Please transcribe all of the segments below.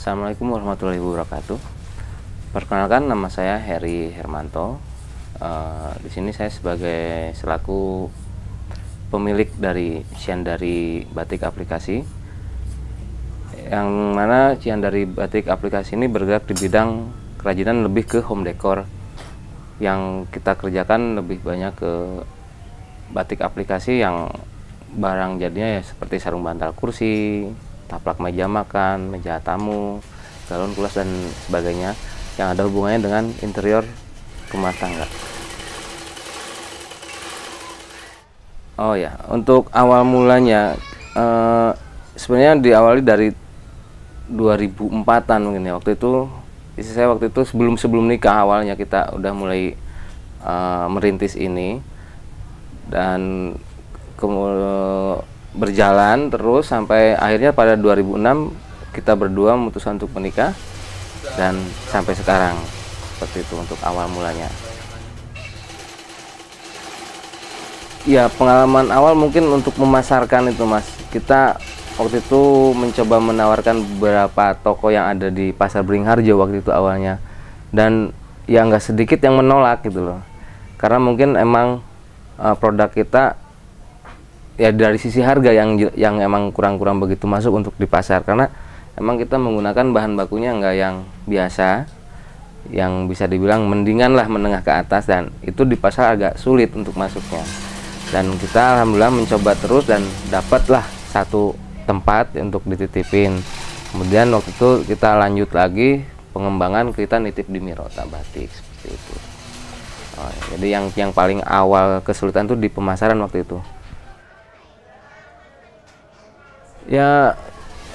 Assalamualaikum warahmatullahi wabarakatuh. Perkenalkan, nama saya Heri Hermanto. Di sini saya sebagai selaku pemilik dari Ciandari Batik Aplikasi, yang mana Ciandari Batik Aplikasi ini bergerak di bidang kerajinan lebih ke home decor. Yang kita kerjakan lebih banyak ke batik aplikasi yang barang jadinya ya seperti sarung bantal kursi, taplak meja makan, meja tamu, galon kulas dan sebagainya yang ada hubungannya dengan interior rumah tangga. Oh ya, untuk awal mulanya sebenarnya diawali dari 2004-an mungkin ya. Waktu itu istri saya waktu itu sebelum nikah awalnya kita udah mulai merintis ini, dan berjalan terus sampai akhirnya pada 2006 kita berdua memutuskan untuk menikah dan sampai sekarang. Seperti itu untuk awal mulanya. Ya, pengalaman awal mungkin untuk memasarkan itu, Mas. Kita waktu itu mencoba menawarkan beberapa toko yang ada di Pasar Beringharjo waktu itu awalnya, dan ya nggak sedikit yang menolak gitu loh, karena mungkin emang produk kita ya dari sisi harga yang emang kurang begitu masuk untuk di pasar, karena emang kita menggunakan bahan bakunya nggak yang biasa, yang bisa dibilang mendingan lah menengah ke atas, dan itu di pasar agak sulit untuk masuknya. Dan kita alhamdulillah mencoba terus dan dapatlah satu tempat untuk dititipin. Kemudian waktu itu kita lanjut lagi pengembangan, kita nitip di Mirota Batik seperti itu. Jadi yang paling awal kesulitan tuh di pemasaran waktu itu. Ya,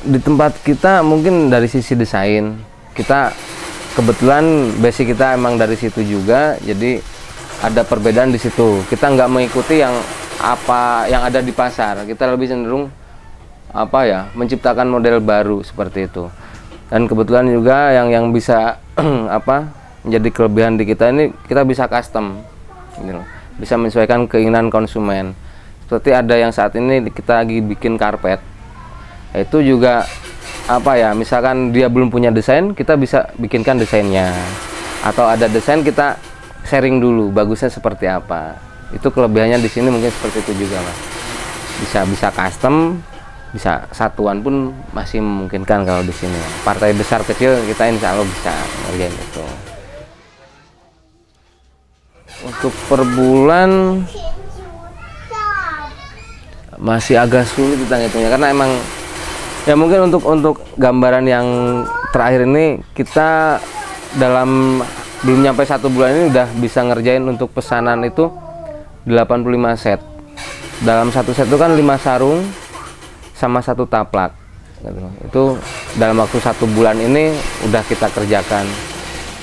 di tempat kita mungkin dari sisi desain, kita kebetulan basic kita emang dari situ juga, jadi ada perbedaan di situ. Kita nggak mengikuti yang ada di pasar, kita lebih cenderung menciptakan model baru seperti itu. Dan kebetulan juga yang bisa menjadi kelebihan di kita ini, kita bisa custom gitu, bisa menyesuaikan keinginan konsumen. Seperti ada yang saat ini kita lagi bikin karpet, itu juga misalkan dia belum punya desain, kita bisa bikinkan desainnya, atau ada desain kita sharing dulu bagusnya seperti apa. Itu kelebihannya di sini mungkin seperti itu juga, Mas. Bisa custom, bisa satuan pun masih memungkinkan kalau di sini. Partai besar kecil kita insya Allah bisa ngerjain itu. Untuk per bulan masih agak sulit ditanya-tanya, karena emang ya mungkin untuk gambaran yang terakhir ini kita dalam belum nyampe 1 bulan ini udah bisa ngerjain untuk pesanan itu 85 set. Dalam satu set itu kan 5 sarung sama 1 taplak gitu. Itu dalam waktu 1 bulan ini udah kita kerjakan.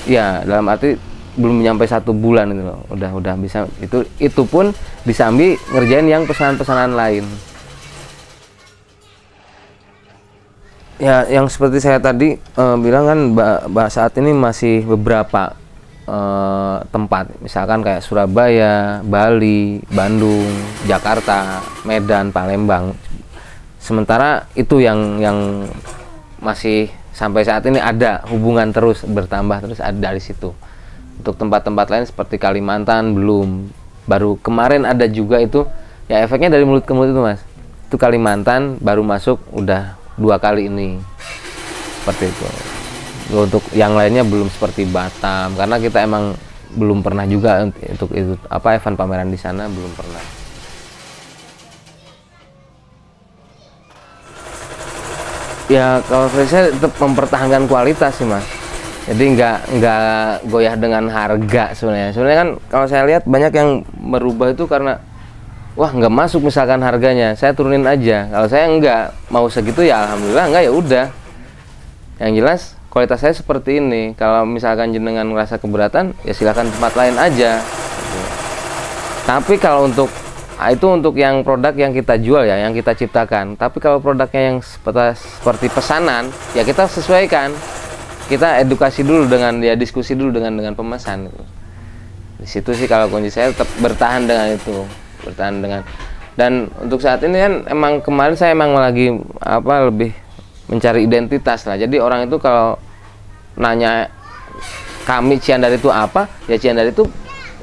Ya, dalam arti belum nyampe 1 bulan itu loh, udah bisa. Itu pun disambi ngerjain yang pesanan-pesanan lain. Ya, yang seperti saya tadi bilang kan, saat ini masih beberapa tempat, misalkan kayak Surabaya, Bali, Bandung, Jakarta, Medan, Palembang. Sementara itu yang masih sampai saat ini ada hubungan terus bertambah terus ada dari situ. Untuk tempat-tempat lain seperti Kalimantan belum, baru kemarin ada juga itu, ya efeknya dari mulut ke mulut itu, Mas. Itu Kalimantan baru masuk udah 2 kali ini seperti itu. Untuk yang lainnya belum, seperti Batam, karena kita emang belum pernah juga untuk itu event pameran di sana, belum pernah. Ya, kalau saya tetap mempertahankan kualitas sih, Mas. Jadi nggak goyah dengan harga sebenarnya. Sebenarnya kan kalau saya lihat banyak yang merubah itu karena wah nggak masuk misalkan harganya, saya turunin aja. Kalau saya nggak mau segitu ya alhamdulillah, nggak ya udah. Yang jelas kualitas saya seperti ini. Kalau misalkan jenengan ngerasa keberatan, ya silakan tempat lain aja. Tapi kalau untuk yang produk yang kita jual ya, yang kita ciptakan. Tapi kalau produknya yang seperti pesanan, ya kita sesuaikan. Kita edukasi dulu diskusi dulu dengan pemesan. Di situ sih kalau kunci saya tetap bertahan dengan itu, Dan untuk saat ini kan emang kemarin saya emang lagi lebih mencari identitas lah. Jadi orang itu kalau nanya kami Ciandar itu apa, ya Ciandar itu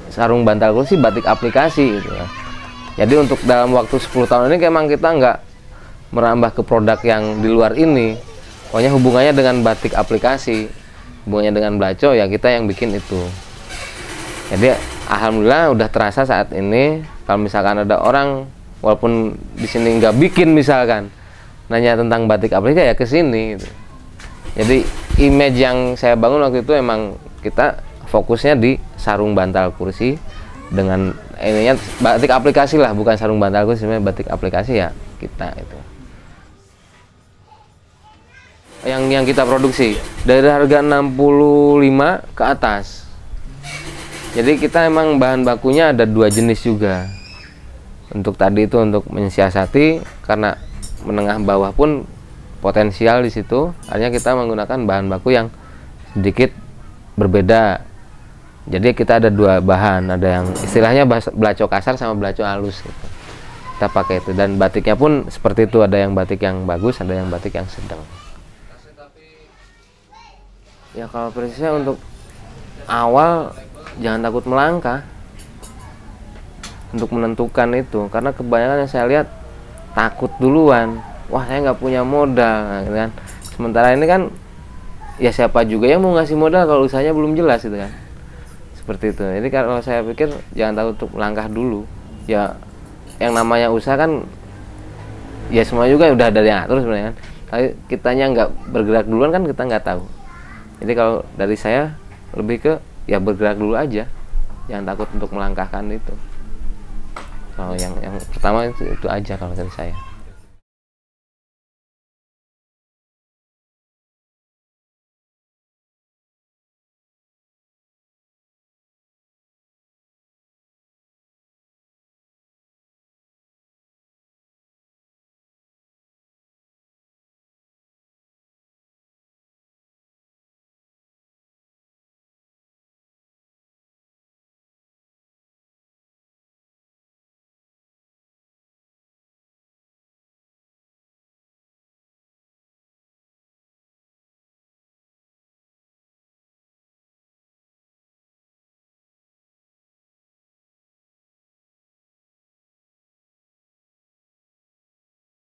sarung bantal kursi batik aplikasi gitu ya. Jadi untuk dalam waktu 10 tahun ini memang kita nggak merambah ke produk yang di luar ini. Pokoknya hubungannya dengan batik aplikasi, hubungannya dengan Blaco, ya kita yang bikin itu. Jadi alhamdulillah udah terasa saat ini. Kalau misalkan ada orang walaupun di sini nggak bikin misalkan nanya tentang batik aplikasi, ya ke sini gitu. Jadi image yang saya bangun waktu itu emang kita fokusnya di sarung bantal kursi dengan ininya batik aplikasi lah, bukan sarung bantal kursi, sebenarnya batik aplikasi ya kita itu. Yang kita produksi dari harga 65 ke atas. Jadi kita emang bahan bakunya ada 2 jenis juga. Untuk tadi itu untuk mensiasati, karena menengah bawah pun potensial di situ. Akhirnya kita menggunakan bahan baku yang sedikit berbeda. Jadi kita ada 2 bahan, ada yang istilahnya Blaco kasar sama Blaco halus gitu. Kita pakai itu, dan batiknya pun seperti itu, ada yang batik yang bagus, ada yang batik yang sedang. Ya kalau prinsipnya untuk awal jangan takut melangkah untuk menentukan itu, karena kebanyakan yang saya lihat takut duluan. Wah, saya nggak punya modal gitu kan. Sementara ini kan ya siapa juga yang mau ngasih modal kalau usahanya belum jelas gitu kan. Seperti itu. Jadi kalau saya pikir jangan takut untuk melangkah dulu. Ya yang namanya usaha kan ya semua juga udah ada yang atur sebenarnya kan. Tapi kitanya nggak bergerak duluan kan kita nggak tahu. Jadi kalau dari saya lebih ke ya bergerak dulu aja, jangan takut untuk melangkahkan itu. Kalau yang pertama itu aja kalau dari saya.